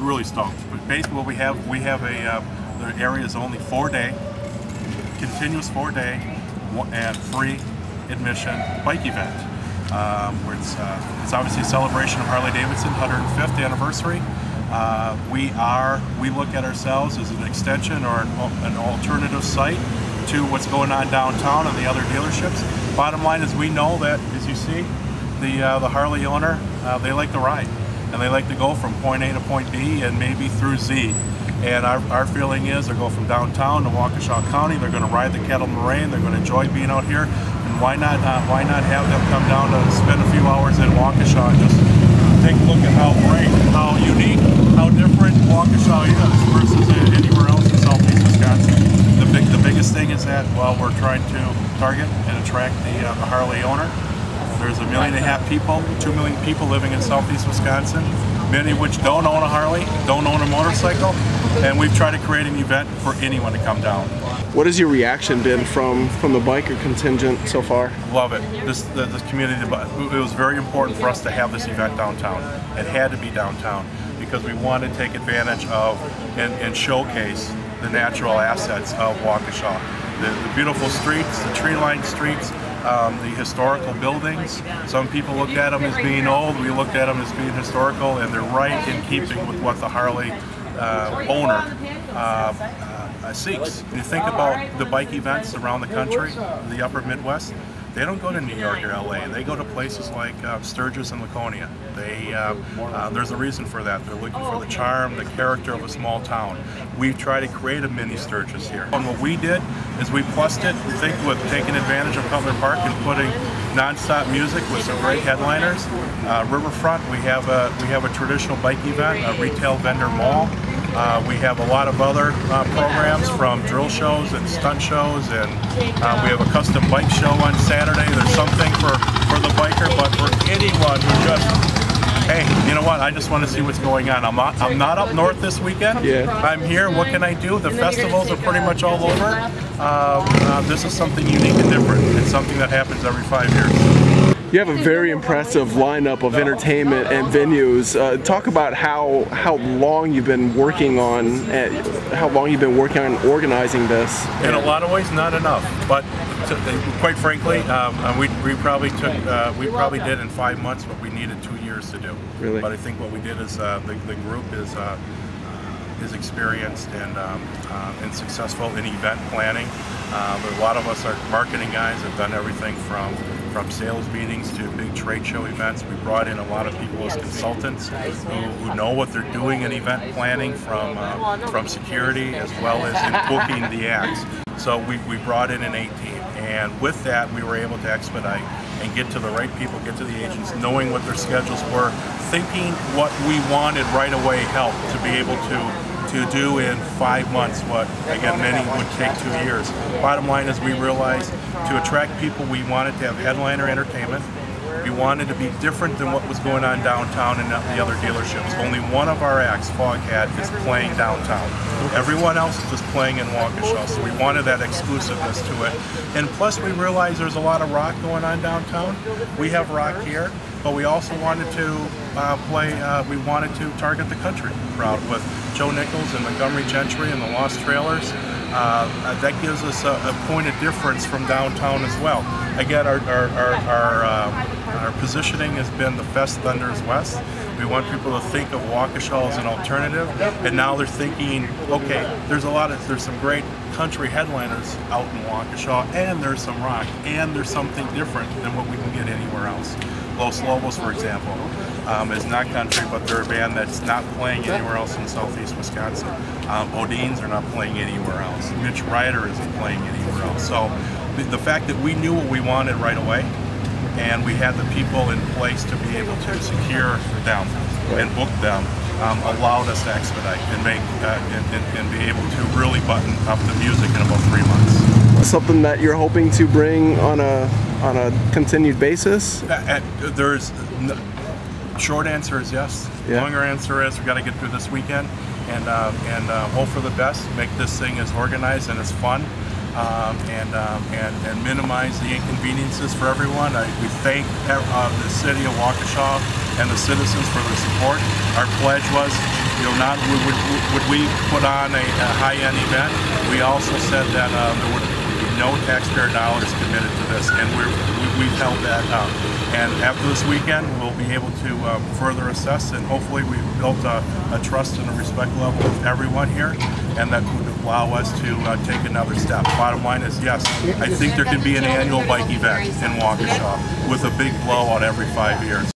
really stoked. But basically what we have the area is only 4-day, continuous 4-day and free admission bike event. Where it's obviously a celebration of Harley-Davidson 105th anniversary. We look at ourselves as an extension or an alternative site to what's going on downtown and the other dealerships. Bottom line is we know that, as you see, the Harley owner, they like to ride and they like to go from point A to point B and maybe through Z. And our feeling is they'll go from downtown to Waukesha County. They're going to ride the Kettle Moraine. They're going to enjoy being out here. And why not have them come down to spend a few hours in Waukesha and just take a look at how great, how unique, how different Waukesha is versus anywhere else in southeast Wisconsin. The biggest thing is that, well, we're trying to target and attract the Harley owner. There's 1.5 million people, 2 million people living in southeast Wisconsin, many of which don't own a Harley, don't own a motorcycle, and we've tried to create an event for anyone to come down. What has your reaction been from the biker contingent so far? Love it. This community, it was very important for us to have this event downtown. It had to be downtown because we wanted to take advantage of and showcase the natural assets of Waukesha. The beautiful streets, the tree-lined streets, the historical buildings. Some people looked at them as being old, we looked at them as being historical, and they're right in keeping with what the Harley owner seeks. When you think about the bike events around the country, the upper Midwest, they don't go to New York or LA. They go to places like Sturgis and Laconia. There's a reason for that. They're looking for the charm, the character of a small town. We've tried to create a mini Sturgis here. And what we did is we plussed it, with taking advantage of Cutler Park and putting non-stop music with some great headliners. Riverfront, we have a traditional bike event, a retail vendor mall. We have a lot of other programs from drill shows and stunt shows, and we have a custom bike show on Saturday. There's something for the biker, but for anyone who just, hey, you know what, I just want to see what's going on. I'm not up north this weekend. Yeah. I'm here, what can I do? The festivals are pretty much all over. This is something unique and different. It's something that happens every 5 years. You have a very impressive lineup of entertainment and venues. Talk about how long you've been working on organizing this. In a lot of ways, not enough. But quite frankly, we probably did in 5 months what we needed 2 years to do. Really? But I think what we did is the group is experienced and successful in event planning. But a lot of us are marketing guys, have done everything from sales meetings to big trade show events. We brought in a lot of people as consultants who know what they're doing in event planning, from security as well as in booking the acts. So we brought in an 18, and with that we were able to expedite and get to the right people, get to the agents, knowing what their schedules were, thinking what we wanted right away helped to be able to do in 5 months what, again, many would take 2 years. Bottom line is we realized to attract people, we wanted to have headliner entertainment. We wanted to be different than what was going on downtown and the other dealerships. Only one of our acts, Foghat, is playing downtown. Everyone else is just playing in Waukesha, so we wanted that exclusiveness to it. And plus we realized there's a lot of rock going on downtown. We have rock here, but we also wanted to we wanted to target the country crowd with Joe Nichols and Montgomery Gentry and the Lost Trailers. That gives us a point of difference from downtown as well. Again, our positioning has been the Fest Thunders West. We want people to think of Waukesha as an alternative, and now they're thinking, okay, there's some great country headliners out in Waukesha, and there's some rock, and there's something different than what we can get anywhere else. Los Lobos, for example, is not country, but they're a band that's not playing anywhere else in southeast Wisconsin. Bodines are not playing anywhere else. Mitch Ryder isn't playing anywhere else. So the fact that we knew what we wanted right away, and we had the people in place to be able to secure them and book them, allowed us to expedite and make and be able to really button up the music in about 3 months. Something that you're hoping to bring on a continued basis? Short answer is yes. Yeah. Longer answer is we got to get through this weekend and hope for the best. Make this thing as organized and as fun and minimize the inconveniences for everyone. We thank the city of Waukesha and the citizens for their support. Our pledge was, not would we put on a high-end event. We also said that there would be no taxpayer dollars committed to this, and we've held that up. And after this weekend, we'll be able to further assess, and hopefully we've built a trust and a respect level with everyone here, and that would allow us to take another step. Bottom line is, yes, I think there can be an annual bike event in Waukesha with a big blowout every 5 years.